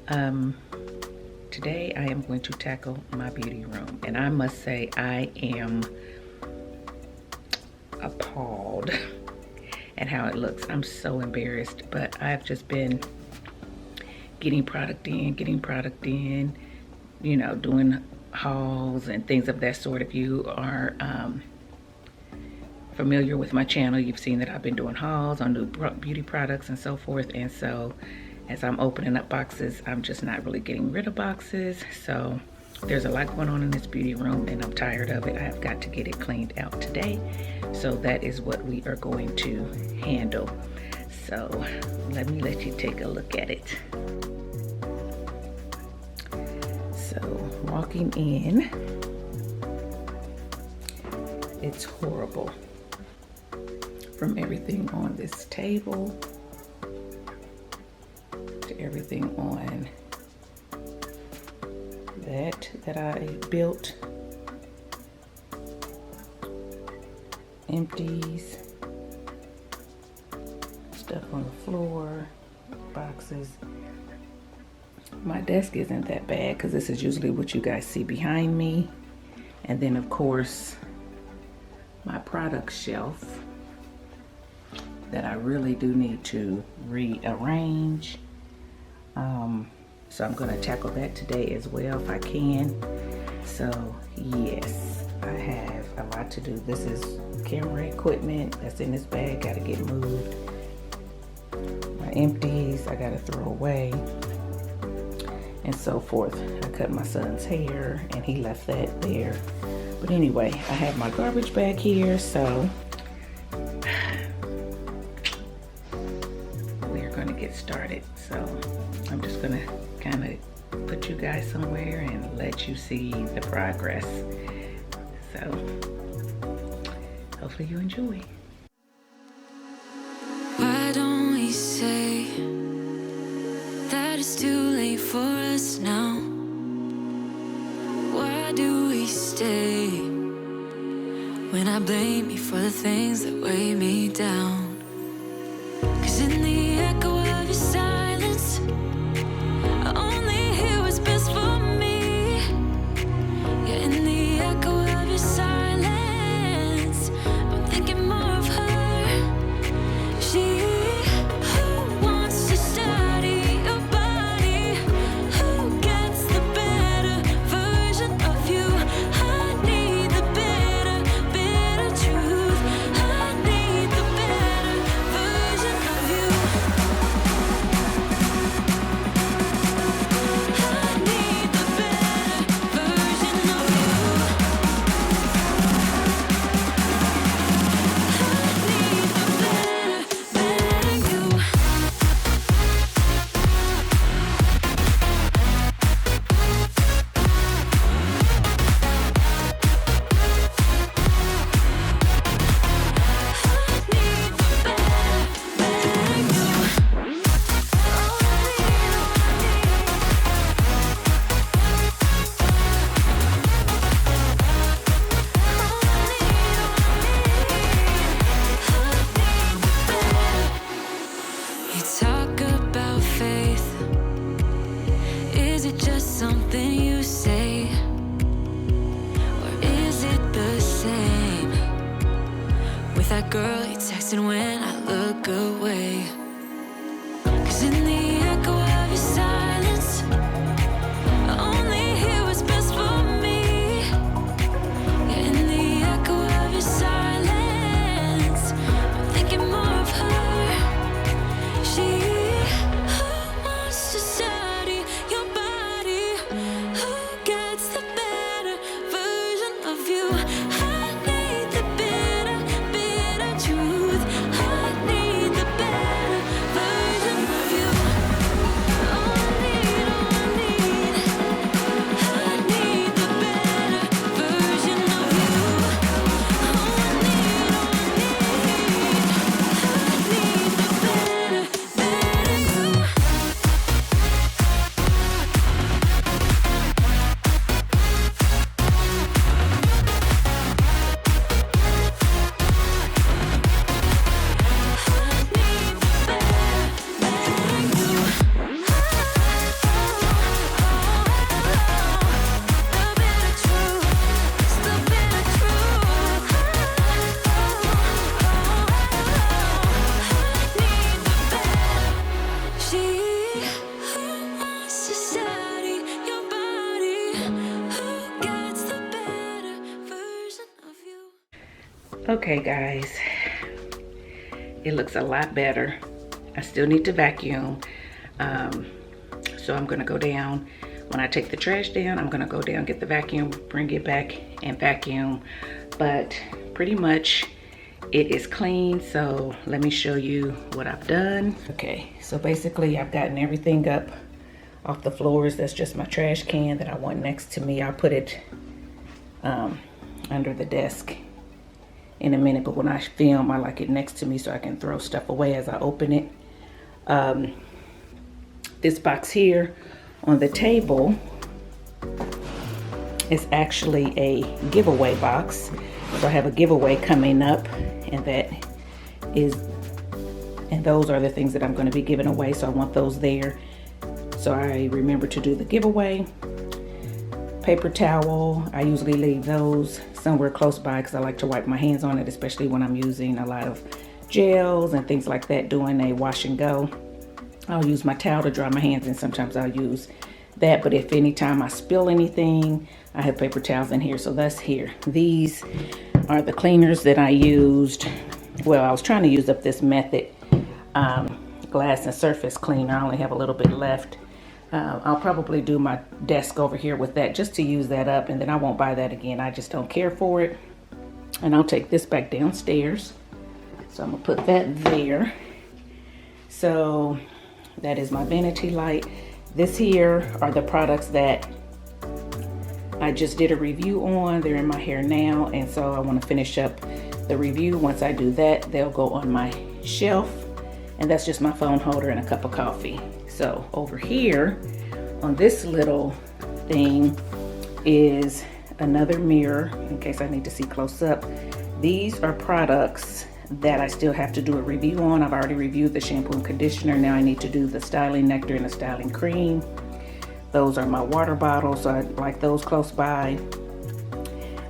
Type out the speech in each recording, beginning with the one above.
Today I am going to tackle my beauty room, and I must say I am appalled at how it looks. I'm so embarrassed, but I've just been getting product in, you know, doing hauls and things of that sort. If you are familiar with my channel, you've seen that I've been doing hauls on new beauty products and so forth. And so as I'm opening up boxes, I'm just not really getting rid of boxes. So there's a lot going on in this beauty room and I'm tired of it. I have got to get it cleaned out today. So that is what we are going to handle. So let you take a look at it. So walking in, it's horrible. From everything on this table to everything on that I built. Empties, stuff on the floor, boxes. My desk isn't that bad because this is usually what you guys see behind me. And then of course, my product shelf that I really do need to rearrange. So I'm gonna tackle that today as well if I can. So yes, I have a lot to do. This is camera equipment that's in this bag, gotta get moved. My empties, I gotta throw away, and so forth. I cut my son's hair and he left that there. But anyway, I have my garbage bag here, so we're gonna get started. So I'm just gonna kind of put you guys somewhere and let you see the progress. So hopefully you enjoy. Why don't we say that it's too late for us now? Why do we stay when I blame you for the things that weigh me down? 'Cause in the echo of your silence, I only hear what's best for me. Yeah, in the echo of your silence, I'm thinking more of her. She who wants to study your body, who gets the better version of you. I need the bitter truth. I need the better version of you. I need the better version of you. I need the better you. You talk about faith. Is it just something you say? Or is it the same with that girl you texting when I look away? 'Cause in the echo of your silence, I only hear what's best for me. Yeah, in the echo of your silence, I'm thinking more of her. She who wants to study your body, who gets the better version of you. I need the bitter truth. I need the better Okay guys, it looks a lot better. I still need to vacuum. So I'm gonna go down. When I take the trash down, I'm gonna go down, get the vacuum, bring it back and vacuum. But pretty much it is clean. So let me show you what I've done. Okay, so basically I've gotten everything up off the floors. That's just my trash can that I want next to me. I'll put it under the desk in a minute, but when I film, I like it next to me so I can throw stuff away as I open it. This box here on the table is actually a giveaway box. So I have a giveaway coming up, and those are the things that I'm going to be giving away. So I want those there. So I remember to do the giveaway. Paper towel, I usually leave those somewhere close by because I like to wipe my hands on it, especially when I'm using a lot of gels and things like that, doing a wash and go. I'll use my towel to dry my hands, and sometimes I'll use that. But if anytime I spill anything, I have paper towels in here. So that's here. These are the cleaners that I used. Well, I was trying to use up this Method glass and surface cleaner. I only have a little bit left. I'll probably do my desk over here with that just to use that up, and then I won't buy that again. I just don't care for it. And I'll take this back downstairs. So I'm gonna put that there. So that is my vanity light. This here are the products that I just did a review on. They're in my hair now, and so I want to finish up the review. Once I do that, they'll go on my shelf, and that's just my phone holder and a cup of coffee. So over here on this little thing is another mirror in case I need to see close up. These are products that I still have to do a review on. I've already reviewed the shampoo and conditioner. Now I need to do the styling nectar and the styling cream. Those are my water bottles, so I like those close by.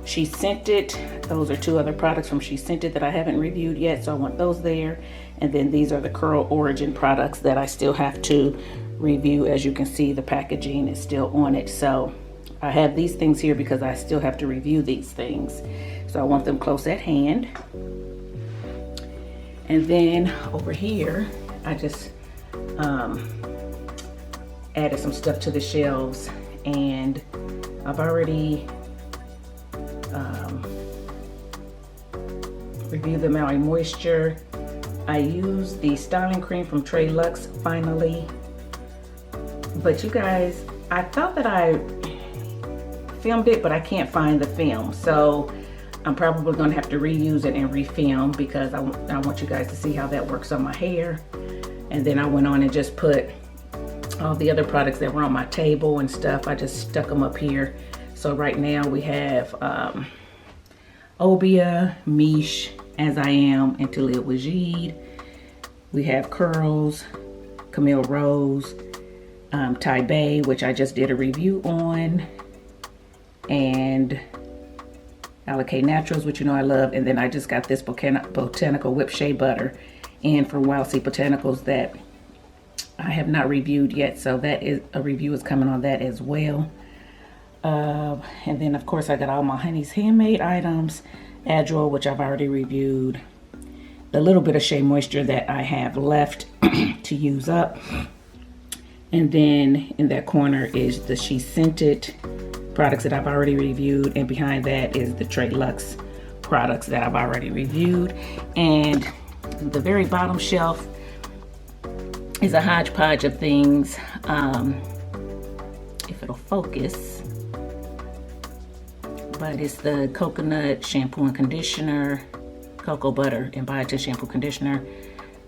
She Scented, those are two other products from She Scented that I haven't reviewed yet, so I want those there. And then these are the Curl Origin products that I still have to review. As you can see, the packaging is still on it. So I have these things here because I still have to review these things. So I want them close at hand. And then over here, I just added some stuff to the shelves, and I've already reviewed the Maui Moisture. I used the styling cream from Trey Luxe finally, but you guys, I thought that I filmed it, but I can't find the film, so I'm probably gonna have to reuse it and refilm because I want you guys to see how that works on my hair. And then I went on and just put all the other products that were on my table and stuff. I just stuck them up here. So right now we have Obia, Miche, As I Am, and To Live with Jade. We have Curls, Camille Rose, Tai Bay, which I just did a review on, and Alikay Naturals, which you know I love. And then I just got this Botanical Whipped Shea Butter in from Wild Sea Botanicals that I have not reviewed yet. So that is a review is coming on that as well. And then of course I got all my Honey's Handmade items, Adroit, which I've already reviewed, the little bit of Shea Moisture that I have left to use up. And then in that corner is the She Scented products that I've already reviewed, and behind that is the Trey Luxe products that I've already reviewed. And the very bottom shelf is a hodgepodge of things. If it'll focus, but it's the coconut shampoo and conditioner, cocoa butter and biotin shampoo conditioner,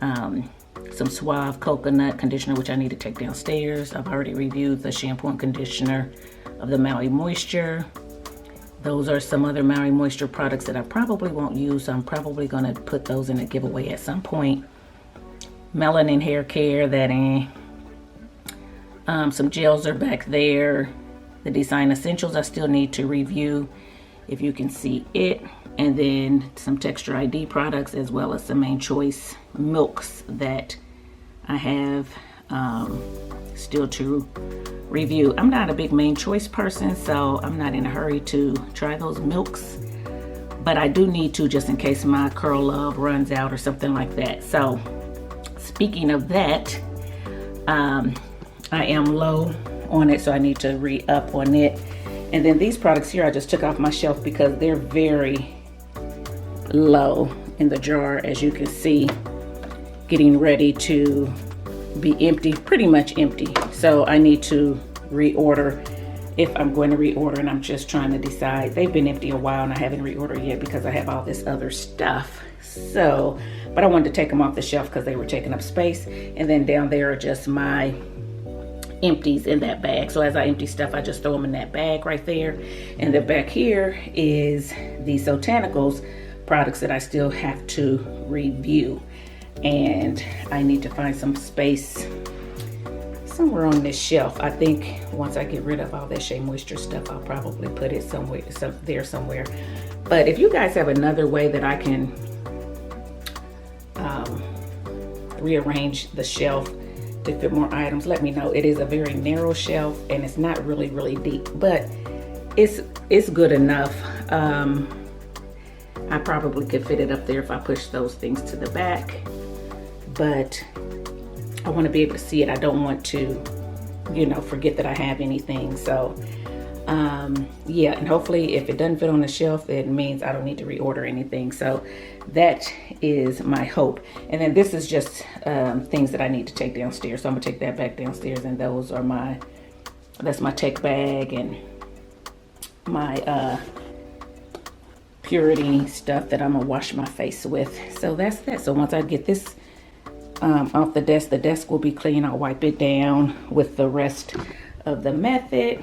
some Suave coconut conditioner, which I need to take downstairs. I've already reviewed the shampoo and conditioner of the Maui Moisture. Those are some other Maui Moisture products that I probably won't use, so I'm probably going to put those in a giveaway at some point. Melanin hair care, some gels are back there. The Design Essentials I still need to review, if you can see it. And then some Texture ID products, as well as some Main Choice milks that I have still to review. I'm not a big Main Choice person, so I'm not in a hurry to try those milks, but I do need to, just in case my Curl Love runs out or something like that. So speaking of that, I am low on it, so I need to re-up on it. And then these products here I just took off my shelf because they're very low in the jar, as you can see, getting ready to be empty, pretty much empty. So I need to reorder if I'm going to reorder, and I'm just trying to decide. They've been empty a while and I haven't reordered yet because I have all this other stuff. So, but I wanted to take them off the shelf because they were taking up space. And then down there are just my empties in that bag. So as I empty stuff, I just throw them in that bag right there. And then back here is the Sotanicals products that I still have to review. And I need to find some space somewhere on this shelf. I think once I get rid of all that Shea Moisture stuff, I'll probably put it somewhere. But if you guys have another way that I can rearrange the shelf to fit more items, let me know. It is a very narrow shelf and it's not really deep, but it's good enough. I probably could fit it up there if I push those things to the back, but I want to be able to see it. I don't want to, you know, forget that I have anything. So yeah, and hopefully if it doesn't fit on the shelf, it means I don't need to reorder anything. So that is my hope. And then this is just things that I need to take downstairs. So I'm gonna take that back downstairs, and those are that's my tech bag and my Purity stuff that I'm gonna wash my face with. So that's that. So once I get this off the desk will be clean. I'll wipe it down with the rest of the method,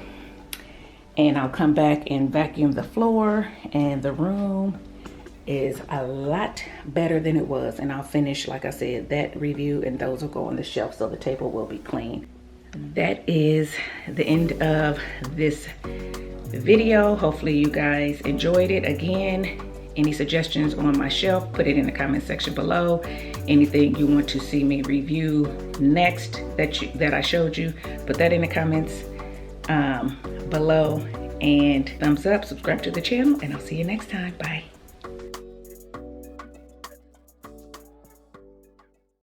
and I'll come back and vacuum the floor, and the room is a lot better than it was. And I'll finish, like I said, that review, and those will go on the shelf so the table will be clean. That is the end of this video. Hopefully you guys enjoyed it. Again, any suggestions on my shelf, put it in the comment section below. Anything you want to see me review next that I showed you, put that in the comments below. And thumbs up, subscribe to the channel, and I'll see you next time. Bye.